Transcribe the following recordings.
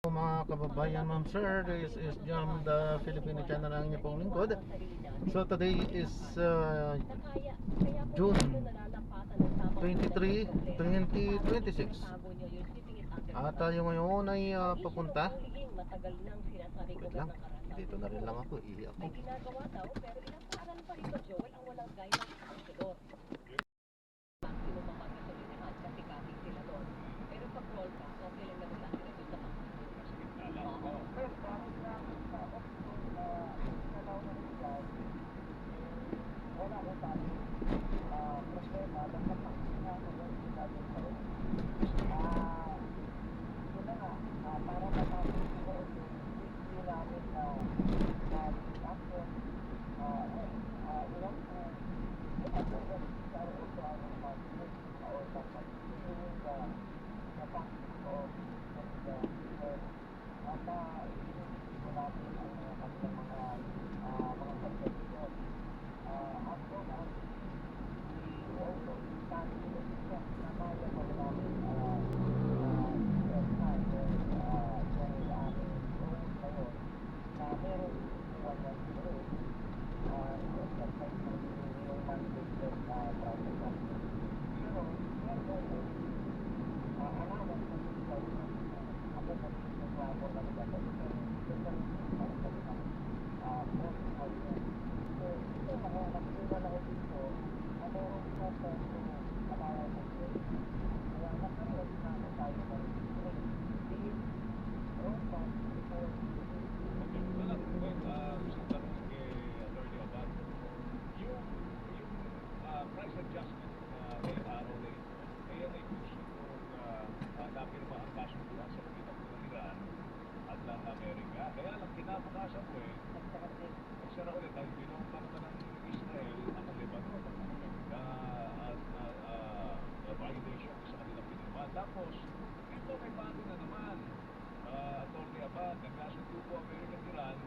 Mga kababayan, ma'am sir, this is Jam the Filipino channel ng inyong pong lingkod. So today is June 23, 2026. At tayo ngayon ay papunta. Wait lang, dito na rin lang ako, iiyak ko.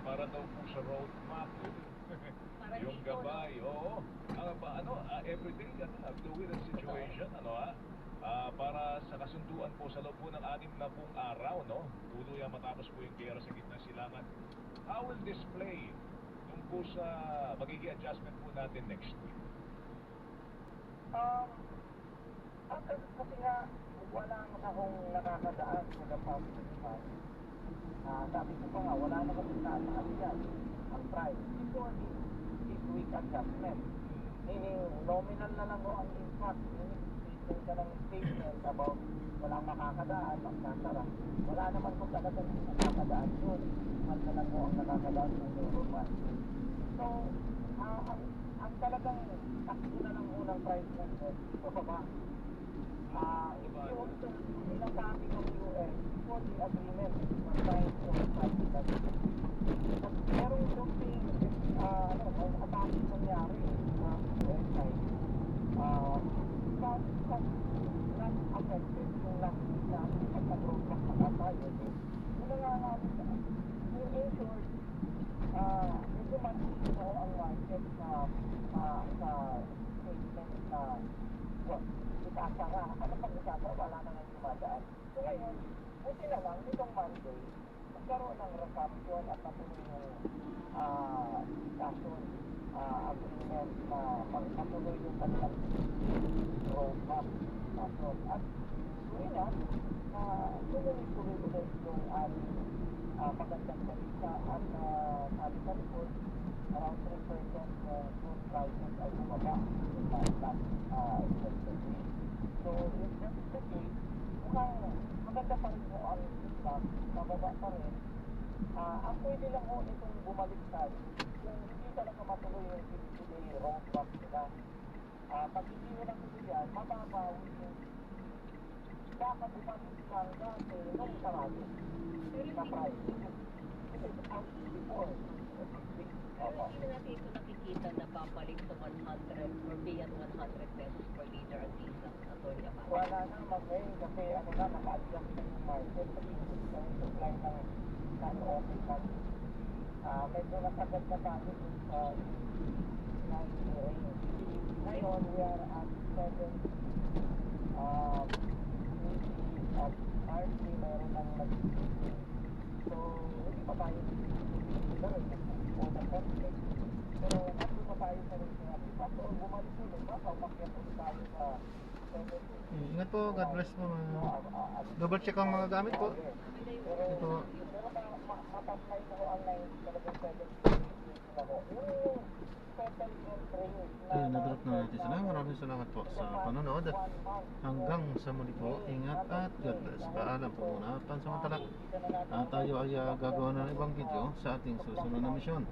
Para daw po sa roadmap yung gabay, oo. Everyday, fluid ang situation, para sa kasunduan po sa loob po ng 60 araw, no? Tuluyang matapos po yung gera sa gitna silangan. How will this play nung po sa magiging adjustment po natin next week? Kasi nga, wala akong nakakadaan sa lapang sabi ko pa nga, wala na kami tataas yan ang price before this week adjustment. Meaning, nominal na lang ang impact. Meaning, statement ka ng statement about walang makakadaan, magsasara. Wala naman kung talagang nakakadaan yun. At na lang ang nakakadaan yung normal. So, ang talagang takbo na lang unang price movement, pababa. Yung sinasabi ng US for the agreement na signed on Friday. At merong something atake nangyari sa US side. Not affected yung last week na pagka-broadback makatayo. Yung nga yung insured, medyo matino ang market sa statement na isasara. Ano pag isasara? Wala na nga dumadaan. So ngayon, buti na lang, nitong Monday, magkaroon ng resumption at natuloy yung discussion agreement na patuloy yung kanilang roadmap discussion. At yun nga, tuloy-tuloy ulit yung magandang balita at sabi sa report, around 3% ng food prices ay bumaba last yesterday. So, if that's the case, mukhang maganda pa rin ang impact, mababa pa rin. Ang pwede lang ho itong bumalik tayo, kung hindi talaga matuloy yung 50-day roadmap nila. Pag hindi nila tuloy yan, mababawi yung baka bumalik lang dati nung sarado na price. It is out before. Pero hindi na natin ito nakikita na babalik sa 100 or beyond 100 pesos per liter ang diesel na Tony Abad. Wala na mag-main kasi naka-adjust na yung market kasi yung supply ng non-open country. Medyo nasagad na tayo sa 90 range. Ngayon, we are at 70 at RC meron ng Ingat po, God bless po. Double check ang mga gamit po. Ito. Matapay ko online talagang 7 ako. Yung settle entry Ayun, na-drop na natin sila. Maraming salamat po sa panonood. Hanggang sa muli po, ingat at God bless. Paalam po muna pansamantala. At tayo ay gagawa na ng ibang video sa ating susunod na misyon.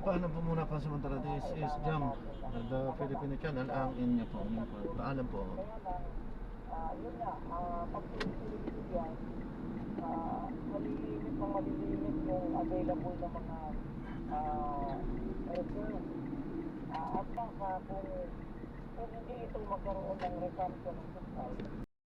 Paalam po muna pansamantala. This is Jam, the Filipino channel, ang inyo po. Paalam po. Yun nga, pag pinipili yan, malilimit yung available na mga resume. At baka kung hindi ito magkaroon ng resumption ng supply,